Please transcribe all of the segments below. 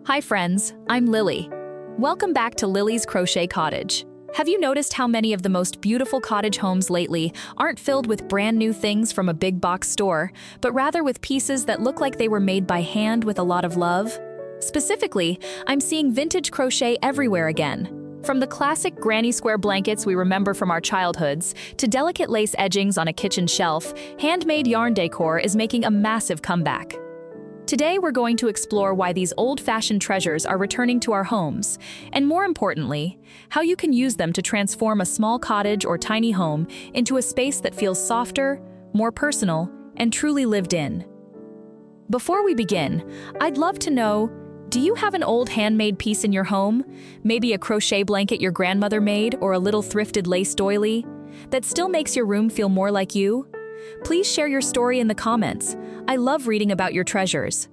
Hi friends, I'm Lily. Welcome back to Lily's Crochet Cottage. Have you noticed how many of the most beautiful cottage homes lately aren't filled with brand new things from a big box store, but rather with pieces that look like they were made by hand with a lot of love? Specifically, I'm seeing vintage crochet everywhere again. From the classic granny square blankets we remember from our childhoods, to delicate lace edgings on a kitchen shelf, handmade yarn decor is making a massive comeback. Today we're going to explore why these old-fashioned treasures are returning to our homes, and more importantly, how you can use them to transform a small cottage or tiny home into a space that feels softer, more personal, and truly lived in. Before we begin, I'd love to know, do you have an old handmade piece in your home? Maybe a crochet blanket your grandmother made or a little thrifted lace doily that still makes your room feel more like you? Please share your story in the comments. I love reading about your treasures.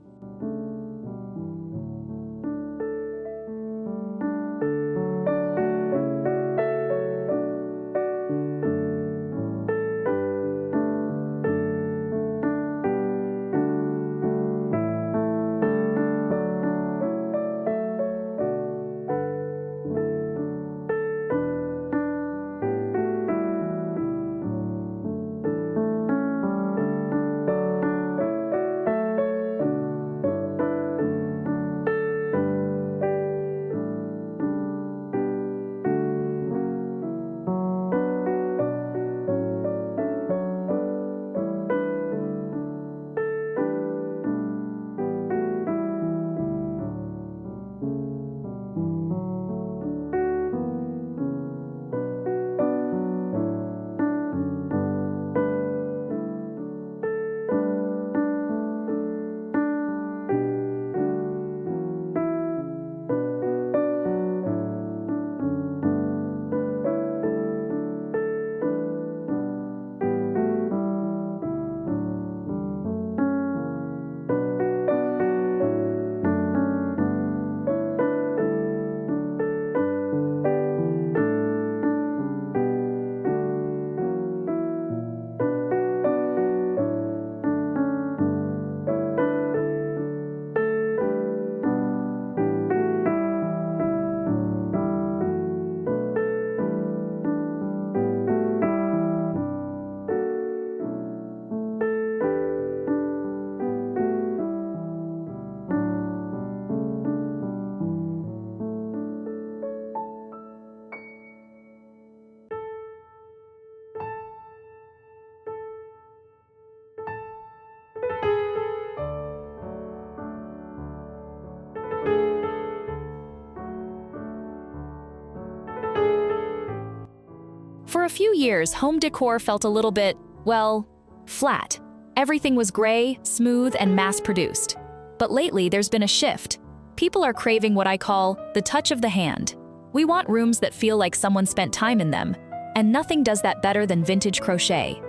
For a few years, home decor felt a little bit, well, flat. Everything was gray, smooth, and mass-produced. But lately, there's been a shift. People are craving what I call the touch of the hand. We want rooms that feel like someone spent time in them, and nothing does that better than vintage crochet.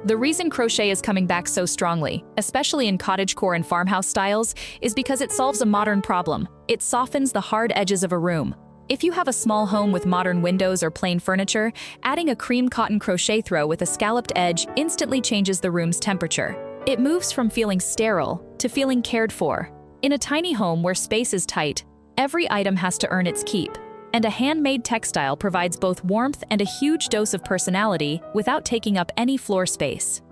The reason crochet is coming back so strongly, especially in cottagecore and farmhouse styles, is because it solves a modern problem. It softens the hard edges of a room. If you have a small home with modern windows or plain furniture, adding a cream cotton crochet throw with a scalloped edge instantly changes the room's temperature. It moves from feeling sterile to feeling cared for. In a tiny home where space is tight, every item has to earn its keep, and a handmade textile provides both warmth and a huge dose of personality without taking up any floor space.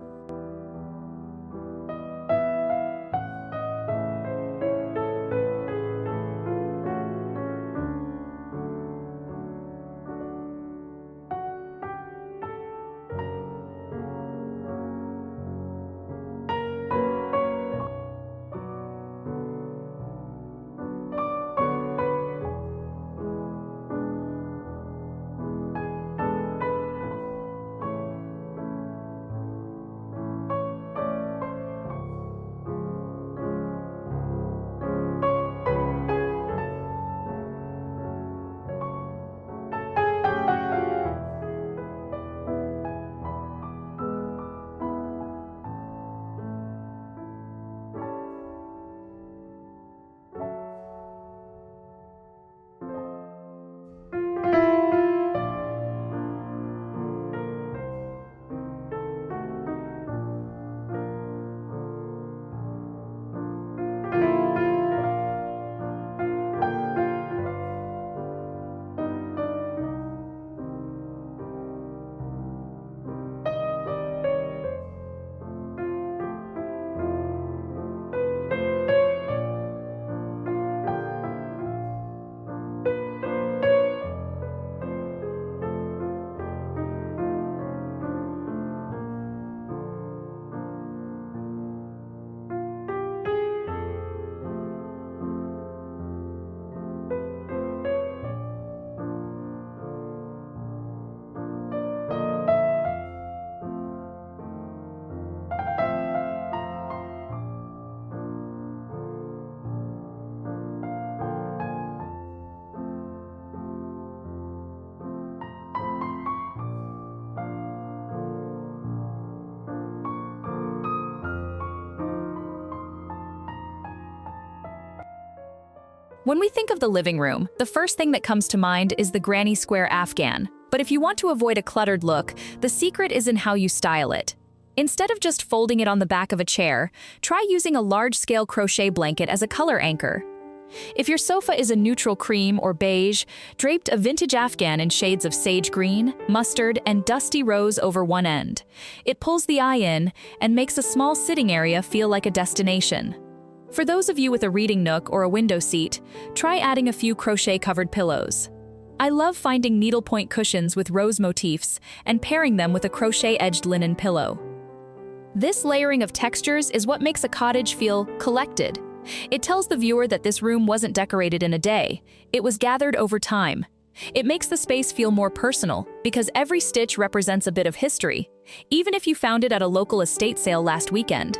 When we think of the living room, the first thing that comes to mind is the granny square Afghan. But if you want to avoid a cluttered look, the secret is in how you style it. Instead of just folding it on the back of a chair, try using a large-scale crochet blanket as a color anchor. If your sofa is a neutral cream or beige, drape a vintage Afghan in shades of sage green, mustard, and dusty rose over one end. It pulls the eye in and makes a small sitting area feel like a destination. For those of you with a reading nook or a window seat, try adding a few crochet-covered pillows. I love finding needlepoint cushions with rose motifs and pairing them with a crochet-edged linen pillow. This layering of textures is what makes a cottage feel collected. It tells the viewer that this room wasn't decorated in a day. It was gathered over time. It makes the space feel more personal because every stitch represents a bit of history, even if you found it at a local estate sale last weekend.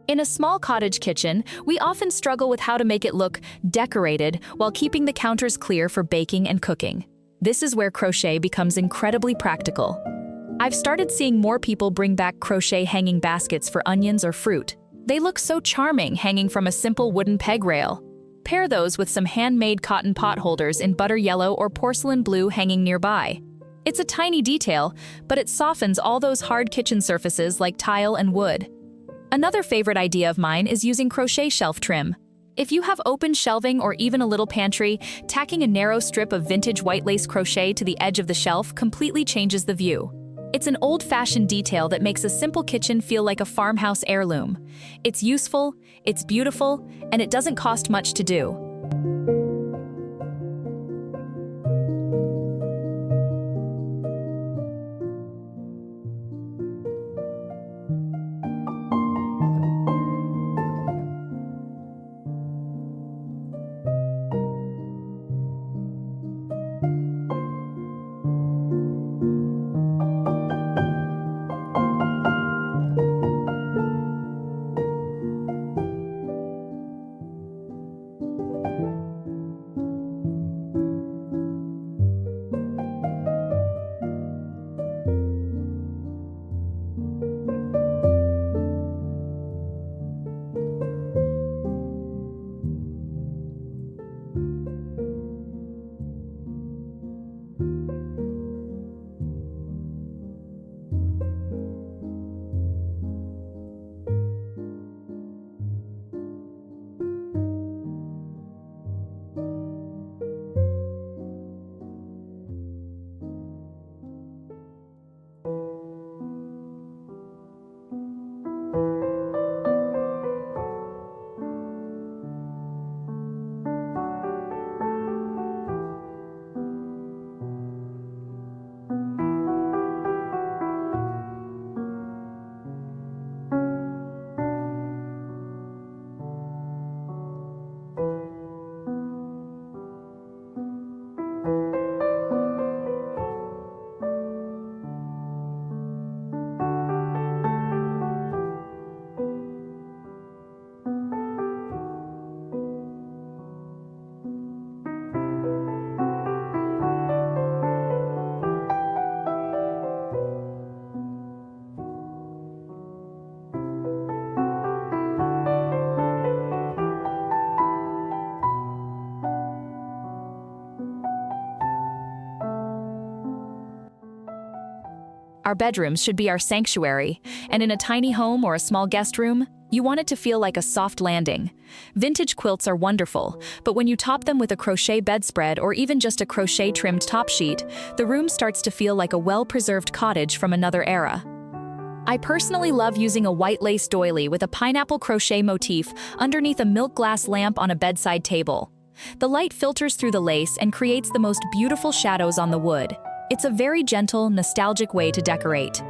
In a small cottage kitchen, we often struggle with how to make it look decorated while keeping the counters clear for baking and cooking. This is where crochet becomes incredibly practical. I've started seeing more people bring back crochet hanging baskets for onions or fruit. They look so charming hanging from a simple wooden peg rail. Pair those with some handmade cotton pot holders in butter yellow or porcelain blue hanging nearby. It's a tiny detail, but it softens all those hard kitchen surfaces like tile and wood. Another favorite idea of mine is using crochet shelf trim. If you have open shelving or even a little pantry, tacking a narrow strip of vintage white lace crochet to the edge of the shelf completely changes the view. It's an old-fashioned detail that makes a simple kitchen feel like a farmhouse heirloom. It's useful, it's beautiful, and it doesn't cost much to do. Our bedrooms should be our sanctuary, and in a tiny home or a small guest room, you want it to feel like a soft landing. Vintage quilts are wonderful, but when you top them with a crochet bedspread or even just a crochet-trimmed top sheet, the room starts to feel like a well-preserved cottage from another era. I personally love using a white lace doily with a pineapple crochet motif underneath a milk glass lamp on a bedside table. The light filters through the lace and creates the most beautiful shadows on the wood. It's a very gentle, nostalgic way to decorate.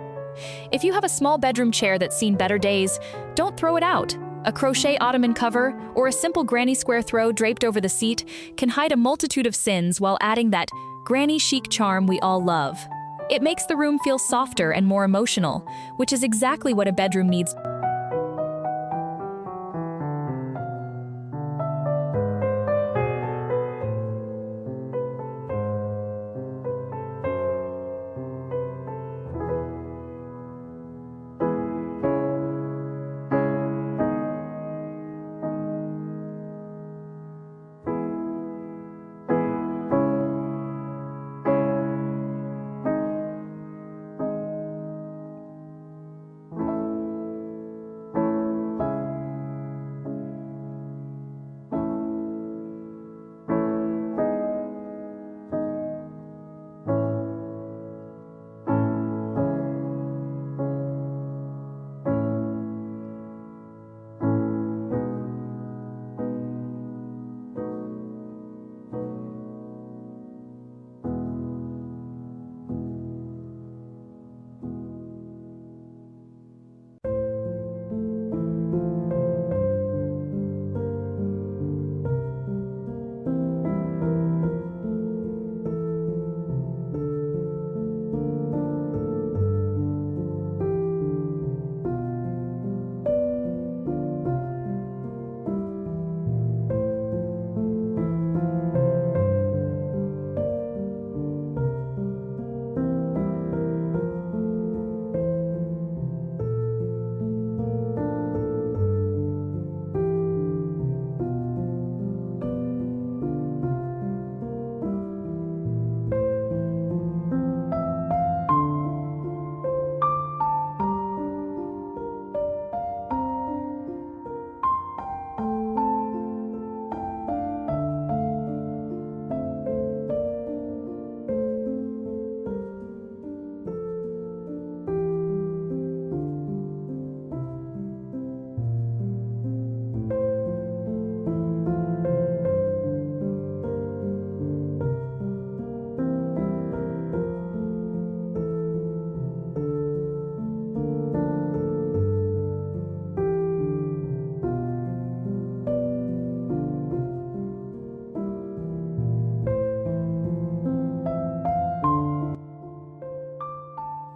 If you have a small bedroom chair that's seen better days, don't throw it out. A crochet ottoman cover or a simple granny square throw draped over the seat can hide a multitude of sins while adding that granny chic charm we all love. It makes the room feel softer and more emotional, which is exactly what a bedroom needs.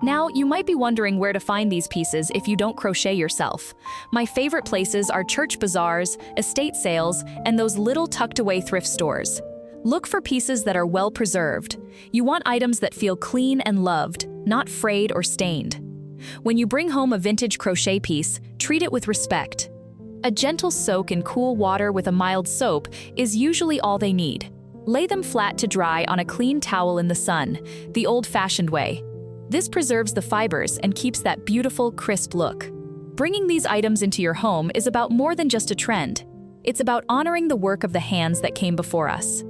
Now, you might be wondering where to find these pieces if you don't crochet yourself. My favorite places are church bazaars, estate sales, and those little tucked-away thrift stores. Look for pieces that are well preserved. You want items that feel clean and loved, not frayed or stained. When you bring home a vintage crochet piece, treat it with respect. A gentle soak in cool water with a mild soap is usually all they need. Lay them flat to dry on a clean towel in the sun, the old-fashioned way. This preserves the fibers and keeps that beautiful, crisp look. Bringing these items into your home is about more than just a trend. It's about honoring the work of the hands that came before us.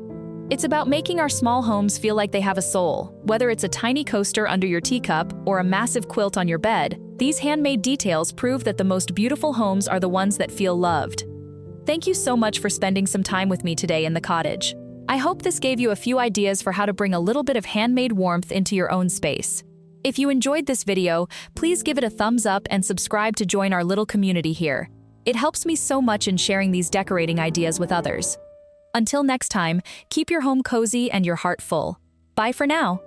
It's about making our small homes feel like they have a soul. Whether it's a tiny coaster under your teacup or a massive quilt on your bed, these handmade details prove that the most beautiful homes are the ones that feel loved. Thank you so much for spending some time with me today in the cottage. I hope this gave you a few ideas for how to bring a little bit of handmade warmth into your own space. If you enjoyed this video, please give it a thumbs up and subscribe to join our little community here. It helps me so much in sharing these decorating ideas with others. Until next time, keep your home cozy and your heart full. Bye for now.